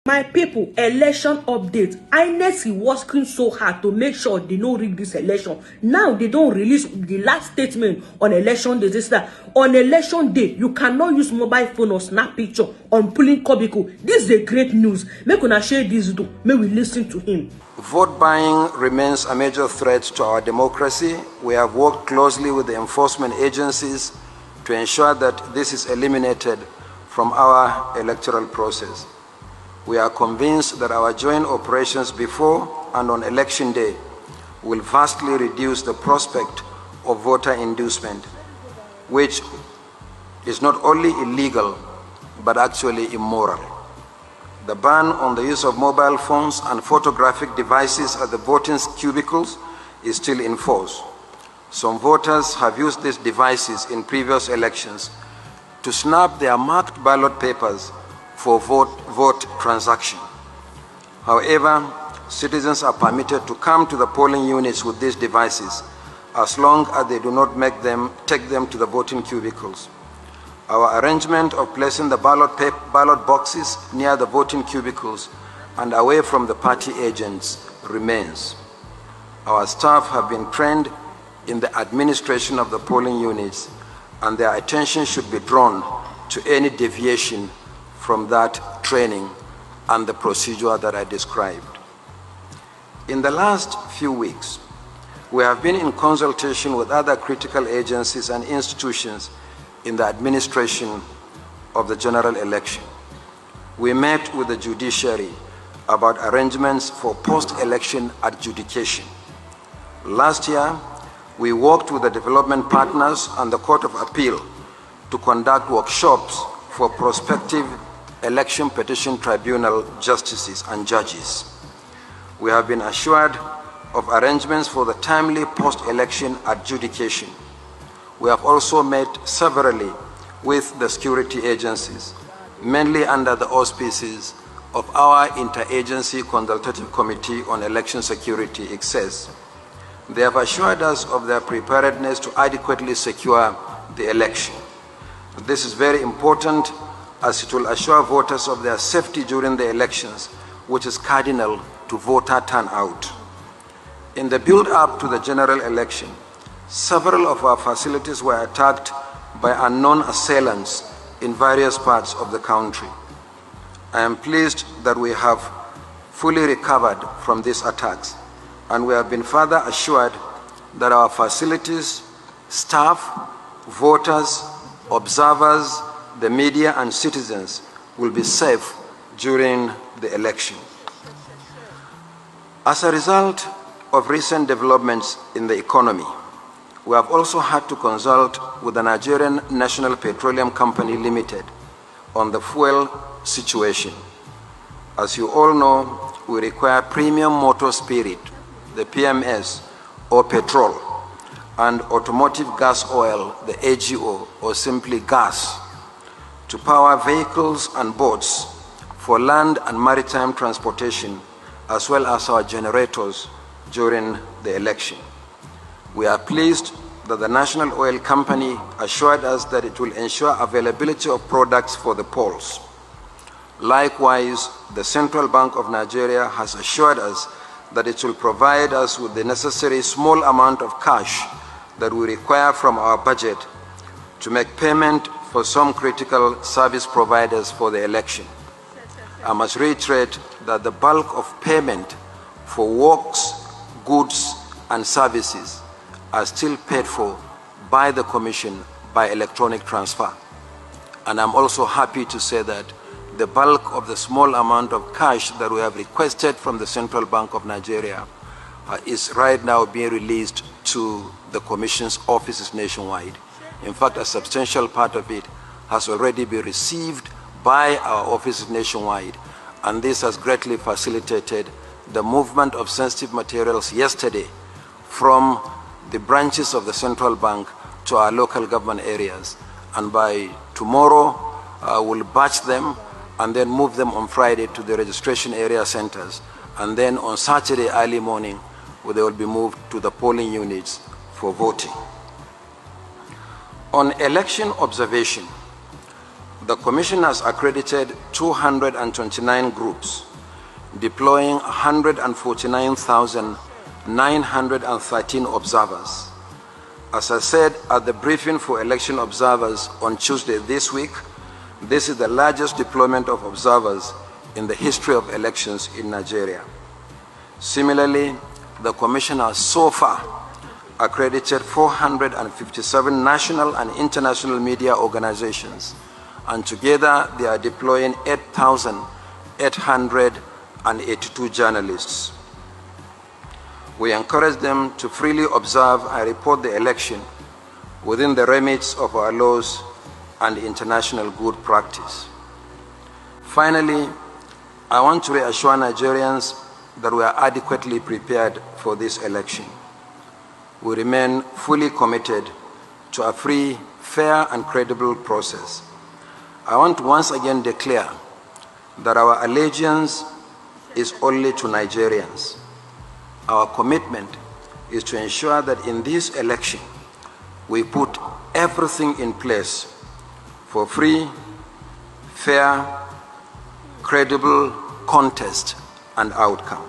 My people, election update. INEC was working so hard to make sure they don't rig this election. Now they don't release the last statement on election day. This that on election day, you cannot use mobile phone or snap picture on polling cubicle. This is a great news. Make una share this do. May we listen to him. Vote buying remains a major threat to our democracy. We have worked closely with the enforcement agencies to ensure that this is eliminated from our electoral process. We are convinced that our joint operations before and on election day will vastly reduce the prospect of voter inducement, which is not only illegal, but actually immoral. The ban on the use of mobile phones and photographic devices at the voting cubicles is still in force. Some voters have used these devices in previous elections to snap their marked ballot papers for vote transaction. However, citizens are permitted to come to the polling units with these devices as long as they do not take them to the voting cubicles. Our arrangement of placing the ballot boxes near the voting cubicles and away from the party agents remains. Our staff have been trained in the administration of the polling units, and their attention should be drawn to any deviation from that training and the procedure that I described. In the last few weeks, we have been in consultation with other critical agencies and institutions in the administration of the general election. We met with the judiciary about arrangements for post-election adjudication. Last year, we worked with the development partners and the Court of Appeal to conduct workshops for prospective election petition tribunal justices and judges. We have been assured of arrangements for the timely post-election adjudication. We have also met severally with the security agencies, mainly under the auspices of our Interagency Consultative Committee on Election Security, ICSES. They have assured us of their preparedness to adequately secure the election. This is very important, as it will assure voters of their safety during the elections, which is cardinal to voter turnout. In the build-up to the general election, several of our facilities were attacked by unknown assailants in various parts of the country. I am pleased that we have fully recovered from these attacks, and we have been further assured that our facilities, staff, voters, observers, the media and citizens will be safe during the election. As a result of recent developments in the economy, we have also had to consult with the Nigerian National Petroleum Company Limited on the fuel situation. As you all know, we require premium motor spirit, the PMS, or petrol, and automotive gas oil, the AGO, or simply gas, to power vehicles and boats for land and maritime transportation, as well as our generators during the election. We are pleased that the National Oil Company assured us that it will ensure availability of products for the polls. Likewise, the Central Bank of Nigeria has assured us that it will provide us with the necessary small amount of cash that we require from our budget to make payment for some critical service providers for the election. I must reiterate that the bulk of payment for works, goods, and services are still paid for by the Commission by electronic transfer. And I'm also happy to say that the bulk of the small amount of cash that we have requested from the Central Bank of Nigeria is right now being released to the Commission's offices nationwide. In fact, a substantial part of it has already been received by our offices nationwide, and this has greatly facilitated the movement of sensitive materials yesterday from the branches of the Central Bank to our local government areas. And by tomorrow, we'll batch them and then move them on Friday to the registration area centers. And then on Saturday early morning, they will be moved to the polling units for voting. On election observation, The Commission has accredited 229 groups, deploying 149,913 observers. As I said at the briefing for election observers on Tuesday this week, this is the largest deployment of observers in the history of elections in Nigeria. Similarly, the Commission has so far accredited 457 national and international media organizations, and together they are deploying 8,882 journalists. We encourage them to freely observe and report the election within the remits of our laws and international good practice. Finally, I want to reassure Nigerians that we are adequately prepared for this election. We remain fully committed to a free, fair, and credible process. I want to once again declare that our allegiance is only to Nigerians. Our commitment is to ensure that in this election, we put everything in place for free, fair, credible contest and outcome.